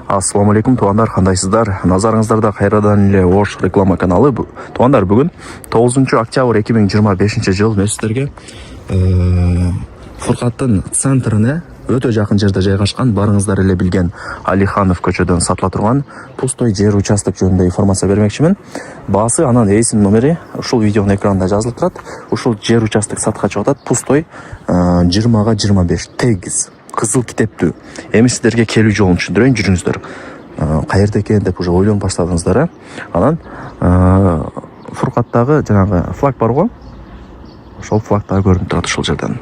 Ассаламу алейкум, туугандар, кандайсыздар? Назарыңыздарда кайрадан эле Ош реклама каналы. Туугандар, бүгүн 9 октябрь 2025 жыл мен сиздерге Фуркаттын центрине өтө жакын жерде жайгашкан, барыңыздар эле билген Алиханов көчөдөн сатыла турган пустой жер участок жөнүндө информация бермекчимин. Баасы, анан эсин номери ушул видеонун экранында жазылып турат. Ушул жер участок сатка чыгып атат. Пустой 20-25 тегиз кызыл китептүү. Эми сиздерге келүү жолун түшүндүрөйүн, жүрүңүздөр. Каерде экен деп уже ойлонуп баштадыңыздар, Анан Фуркаттагы жанагы флаг бар го. Ошол флаг дагы көрүнүп турат ушул жерден.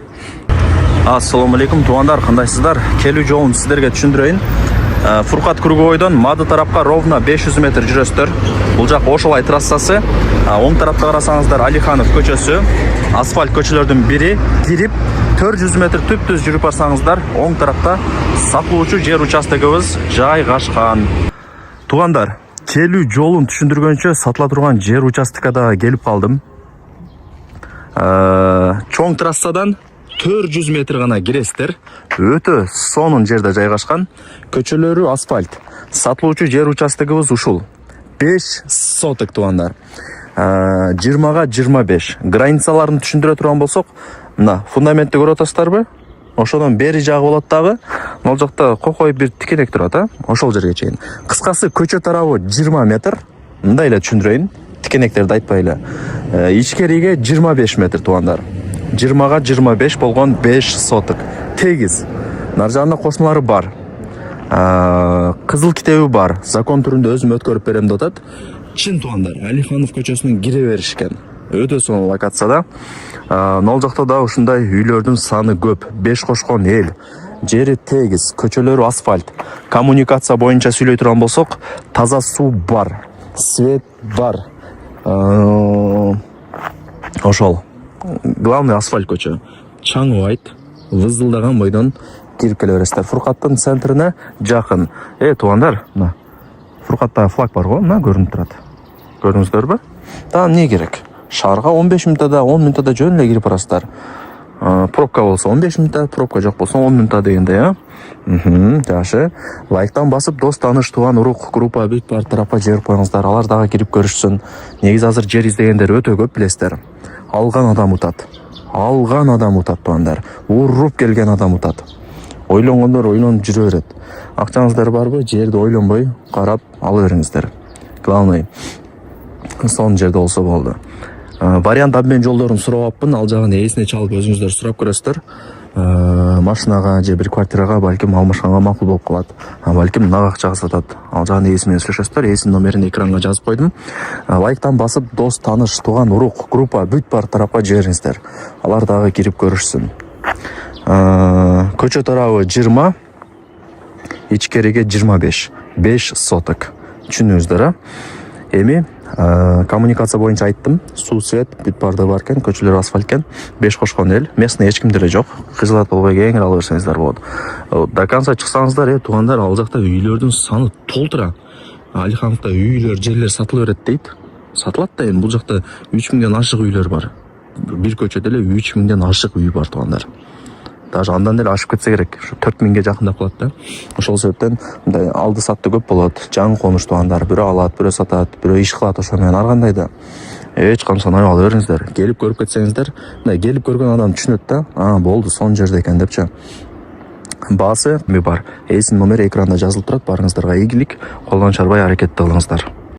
Ассаламу алейкум, туугандар, кандайсыздар? Келүү жолун сиздерге түшүндүрөйүн. Фуркат круговойдон Мады тарапка ровно 500 метр жүрөсүздөр. Бул жак Ошолай трассасы. Оң тарапта карасаңыздар Алиханов көчөсү, асфальт көчөлөрдүн бири. Кирип 400 метр түп-түз жүрүп барсаңыздар, оң тарапта сатылуучу жер участогубуз жайгашкан. Туугандар, келүү жолун түшүндүргөнчө сатыла турган жер участокка келип калдым. Чоң трассадан 400 метр гана киресиздер. Өтө сонун жерде жайгашкан. Көчөлөрү асфальт. Сатылуучу жер участогубуз ушул. 5 соток, туугандар. 20-25. Границаларын түшүндүрө турган болсок, мына фундаментти көрүп атасыздарбы? Ошодон бери жагы болот дагы. Могул жакта кокой бир тикенек турат, ошол жерге чейин. Кыскасы көчө тарабы 20 метр. Мындай эле түшүндүрөйүн. Тикенектерди айтпай эле. Ичкериге 25 метр, туугандар. 20-25 болгон 5 соток. Тегиз. Нар жагында кошуналары бар. Кызыл китеби бар. Закон түрүндө өзүм өткөрүп берем деп атат. Чын, туугандар, Алиханов көчөсүнүн кире беришкен. Өтө сонун локацияда. Нол жакта да ушундай үйлөрдүн саны көп. 5 кошкон эл. Жери тегиз, көчөлөрү асфальт. Коммуникация боюнча сүйлөй турган болсок, таза суу бар, свет бар. Ошол. Главный асфальт көчө. Чаңыбайт, вызылдаган бойдон кирип келе бересиздер. Фуркаттын центрине жакын. Туугандар, мына Фуркатта флаг бар го, мына көрүнүп турат. Көрдүңүздөрбү? Да эмне керек? Шаарга 15 мүнөттө, 10 мүнөттө жөн эле кирип барасыздар. Пробка болсо 15 мүнөттө, пробка жок болсо 10 мүнөттө дегендей, Жакшы. Лайктан басып, дос, тааныш, туган, урук, группа, бүт бар тарапка жиберип коюңуздар. Алар дагы кирип көрүшсүн. Негизи азыр жер издегендер өтө көп, билесиздер. Алган адам утат. Алган адам утат, туугандар. Уруп келген адам утат. Ойлонгондор ойлонуп жүрө берет. Акчаңыздар барбы? Жерди ойлонбой карап ала бериңиздер. Главный сонун жерде болсо болду. Вариант обмен жолдорун сурабаппын, ал жагын эсине чалып өзүңүздөр сурап көрөсүздөр. Машинага же бир квартирага балким алмашканга макул болуп калат. Балким нак акчага сатат. Ал жагын эси менен сүйлөшөсүздөр. Эсинин номерин экранга жазып койдум. Лайктан басып, дос, тааныш, туган, урук, группа, бүт бар тарапка жибериңиздер. Алар дагы кирип көрүшсүн. Көчө тарабы 20, ичкериге 25, 5 соток. Түшүндүңүздөр, Эми коммуникация боюнча айттым. Суу, свет, бүт барды бар экен, көчөлөр асфальт экен. 5 кошкон эл. Местный эч ким деле жок. Кыжылат болбой кеңири ала берсеңиздер болот. До конца чыксаңыздар, туугандар, ал жакта үйлөрдүн саны толтура. Алихановдо үйлөр, жерлер сатыла берет дейт. Сатылат да, эми бул жакта 3000ден ашык үйлөр бар. Бир көчөдө эле 3000ден ашык үй бар, туугандар. Даже андан эле ашып кетсе керек. Ушу 4000ге жакындап калат да. Ошол себептен мындай алды сатты көп болот. Жаңы конуш, туугандар, бирөө алат, бирөө сатат, бирөө иш кылат ошо менен. Ар кандай да. Эч камсанбай ала бериңиздер. Келип көрүп кетсеңиздер, мындай келип көргөн адам түшүнөт да. Болду, сонун жерде экен депчи. Баасы бар. Эсин номери экранда жазылып турат. Барыңыздарга ийгилик, колдон чарбай аракетти кылыңыздар.